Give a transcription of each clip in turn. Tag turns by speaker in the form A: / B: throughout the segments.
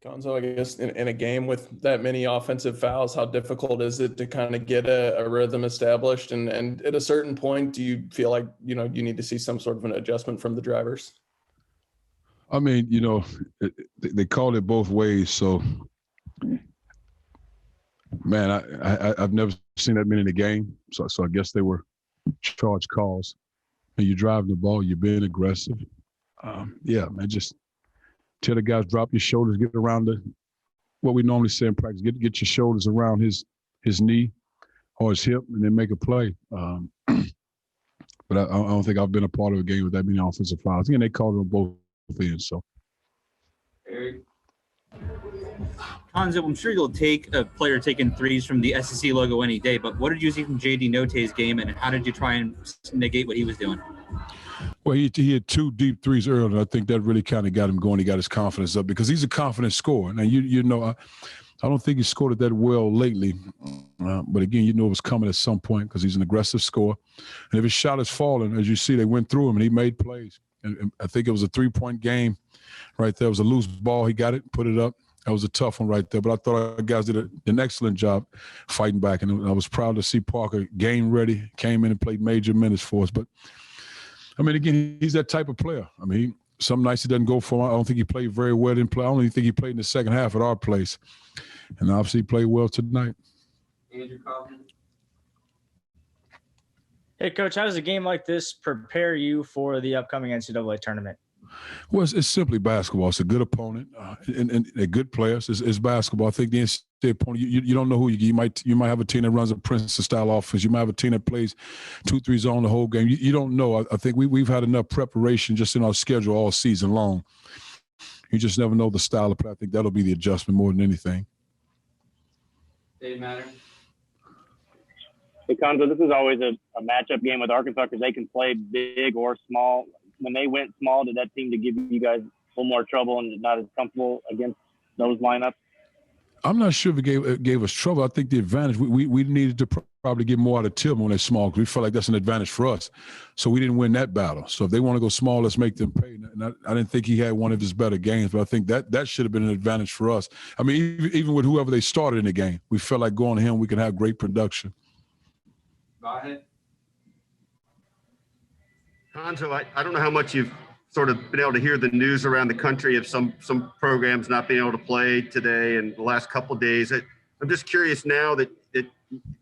A: Cuonzo, I guess in a game with that many offensive fouls, how difficult is it to kind of get a rhythm established? And at a certain point, do you feel like, you need to see some sort of an adjustment from the drivers?
B: I mean, they called it both ways. So, man, I've never seen that many in a game. So I guess they were charged calls. And you're driving the ball, you're being aggressive. Yeah, man, just tell the guys, drop your shoulders, get around what we normally say in practice, get your shoulders around his knee or his hip, and then make a play. But I don't think I've been a part of a game with that many offensive fouls. Again, they called them both ends. So,
C: Eric.
D: Cuonzo, I'm sure you'll take a player taking threes from the SEC logo any day, but what did you see from J.D. Notae's game, and how did you try and negate what he was doing?
B: Well, he had 2 deep threes earlier, and I think that really kind of got him going. He got his confidence up because he's a confident scorer. Now, I don't think he scored it that well lately. But, again, it was coming at some point because he's an aggressive scorer. And if his shot is falling, as you see, they went through him, and he made plays. And I think it was a 3-point game right there. It was a loose ball. He got it, put it up. That was a tough one right there. But I thought our guys did an excellent job fighting back. And I was proud to see Parker game ready, came in and played major minutes for us. But, I mean, again, he's that type of player. I mean, some nights he doesn't go for him. I don't think he played very well. I don't even think he played in the second half at our place. And obviously he played well tonight.
C: Andrew Kaufman.
E: Hey, Coach, how does a game like this prepare you for the upcoming NCAA tournament?
B: Well, it's simply basketball. It's a good opponent and they're good players. It's basketball. I think the NCAA opponent, you don't know who you might have a team that runs a Princeton-style offense. You might have a team that plays 2-3 zone the whole game. You don't know. I think we've had enough preparation just in our schedule all season long. You just never know the style of play. I think that'll be the adjustment more than anything.
C: Dave Matter.
F: Hey, Cuonzo, this is always a matchup game with Arkansas because they can play big or small. When they went small, did that seem to give you guys a little more trouble and not as comfortable against those lineups?
B: I'm not sure if it gave us trouble. I think the advantage, we needed to probably get more out of Tillman when they're small because we felt like that's an advantage for us. So we didn't win that battle. So if they want to go small, let's make them pay. And I didn't think he had one of his better games, but I think that should have been an advantage for us. I mean, even with whoever they started in the game, we felt like going to him, we could have great production.
C: Go ahead.
G: Cuonzo, I don't know how much you've sort of been able to hear the news around the country of some programs not being able to play today and the last couple of days. I'm just curious now that you've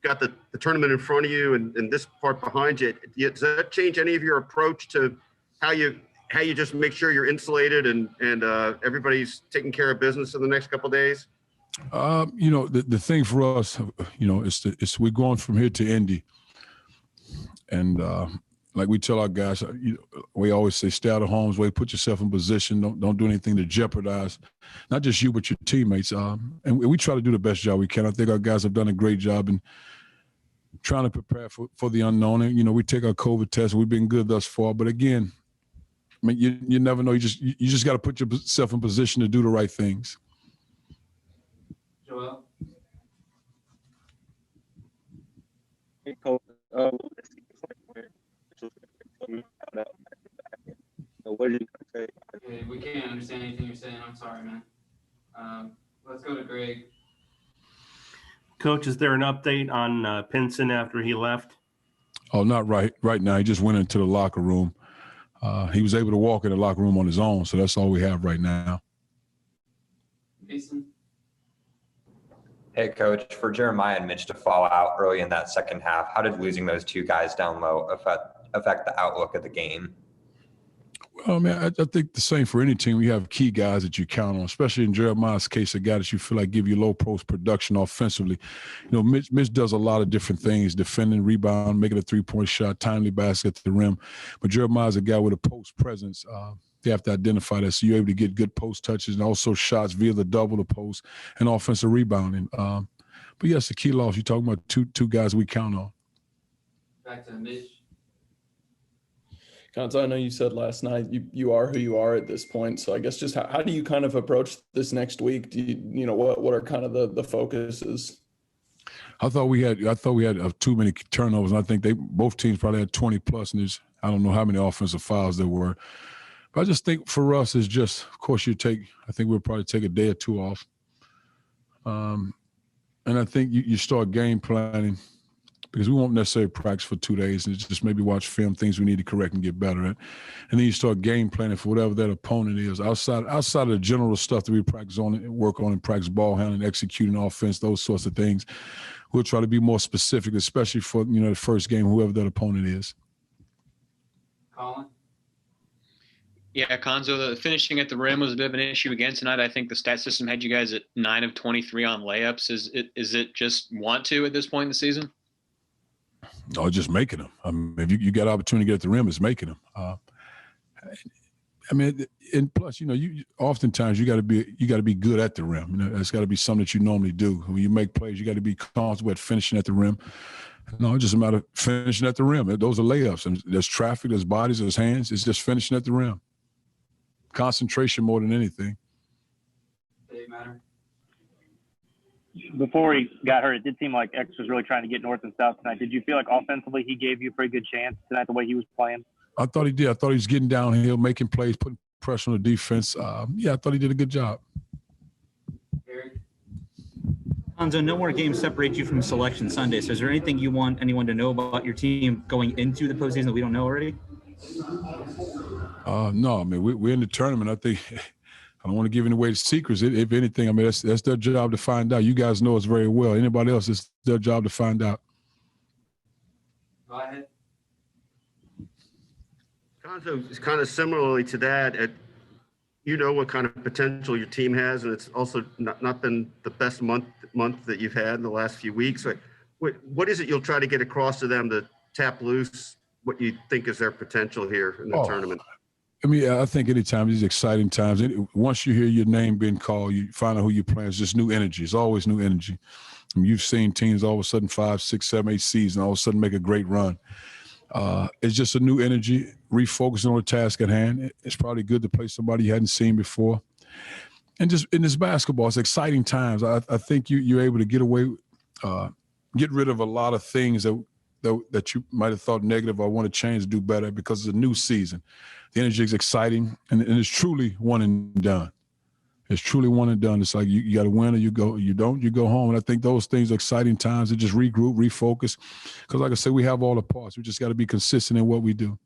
G: got the tournament in front of you and this part behind you. Does that change any of your approach to how you just make sure you're insulated and everybody's taking care of business in the next couple of days?
B: The thing for us, it's we're going from here to Indy. And like we tell our guys, we always say, stay out of harm's way, put yourself in position, don't do anything to jeopardize not just you but your teammates. And we try to do the best job we can. I think our guys have done a great job in trying to prepare for the unknown. And we take our COVID test. We've been good thus far, but again, I mean, you never know. You just got to put yourself in position to do the right things.
C: Joel.
F: Hey, Coach. What did you say?
C: Okay, we can't understand anything you're saying. I'm sorry, man. Let's go to Greg.
H: Coach, is there an update on Pinson after he left?
B: Oh, not right now. He just went into the locker room. He was able to walk in the locker room on his own, so that's all we have right now.
C: Mason.
I: Hey, Coach, for Jeremiah and Mitch to fall out early in that second half, how did losing those 2 guys down low affect the outlook of the game?
B: Well, man, I think the same for any team. We have key guys that you count on, especially in Jeremiah's case, a guy that you feel like give you low post production offensively. Mitch does a lot of different things, defending, rebound, making a 3-point shot, timely basket at the rim. But Jeremiah's a guy with a post presence. You have to identify that so you're able to get good post touches and also shots via the double, the post, and offensive rebounding. But, yes, the key loss, you're talking about two guys we count on.
C: Back to Mitch.
A: Cuonzo, I know you said last night you are who you are at this point. So I guess just how do you kind of approach this next week? Do what are kind of the focuses?
B: I thought we had too many turnovers, and I think both teams probably had 20 plus, and I don't know how many offensive fouls there were. But I just think for us, it's just, of course, I think we'll probably take a day or two off. And I think you start game planning because we won't necessarily practice for 2 days and just maybe watch film, things we need to correct and get better at. And then you start game planning for whatever that opponent is. Outside of the general stuff that we practice on and work on and practice ball handling, executing offense, those sorts of things, we'll try to be more specific, especially for, the first game, whoever that opponent is.
C: Colin?
J: Yeah, Cuonzo, the finishing at the rim was a bit of an issue again tonight. I think the stat system had you guys at 9 of 23 on layups. Is it just want to at this point in the season?
B: No, just making them. I mean, if you got opportunity to get at the rim, it's making them. And plus, you oftentimes you got to be good at the rim. That's got to be something that you normally do. When you make plays, you got to be comfortable at finishing at the rim. No, it's just a matter of finishing at the rim. Those are layups. And there's traffic, there's bodies, there's hands. It's just finishing at the rim. Concentration more than anything.
C: Dave Matter?
F: Before he got hurt, it did seem like X was really trying to get north and south tonight. Did you feel like offensively he gave you a pretty good chance tonight the way he was playing?
B: I thought he did. I thought he was getting downhill, making plays, putting pressure on the defense. I thought he did a good job.
C: Eric?
D: Cuonzo, no more games separate you from Selection Sunday. So is there anything you want anyone to know about your team going into the postseason that we don't know already?
B: No, I mean, we're in the tournament. I think I don't want to give away the secrets. If anything, I mean, that's their job to find out. You guys know us very well. Anybody else, it's their job to find out.
C: Go ahead.
G: Cuonzo, is kind of similarly to that, what kind of potential your team has, and it's also not been the best month that you've had in the last few weeks. What is it you'll try to get across to them to tap loose what you think is their potential here in the tournament?
B: I mean, I think anytime, these exciting times, once you hear your name being called, you find out who you're playing. It's just new energy. It's always new energy. I mean, you've seen teams all of a sudden 5, 6, 7, 8 seasons, all of a sudden make a great run. It's just a new energy, refocusing on the task at hand. It's probably good to play somebody you hadn't seen before. And just in this basketball, it's exciting times. I think you're able to get away, get rid of a lot of things that you might have thought negative or want to change to do better because it's a new season. The energy is exciting, and it's truly one and done. It's truly one and done. It's like you got to win or you go. You don't, you go home. And I think those things are exciting times to just regroup, refocus. Because like I said, we have all the parts. We just got to be consistent in what we do.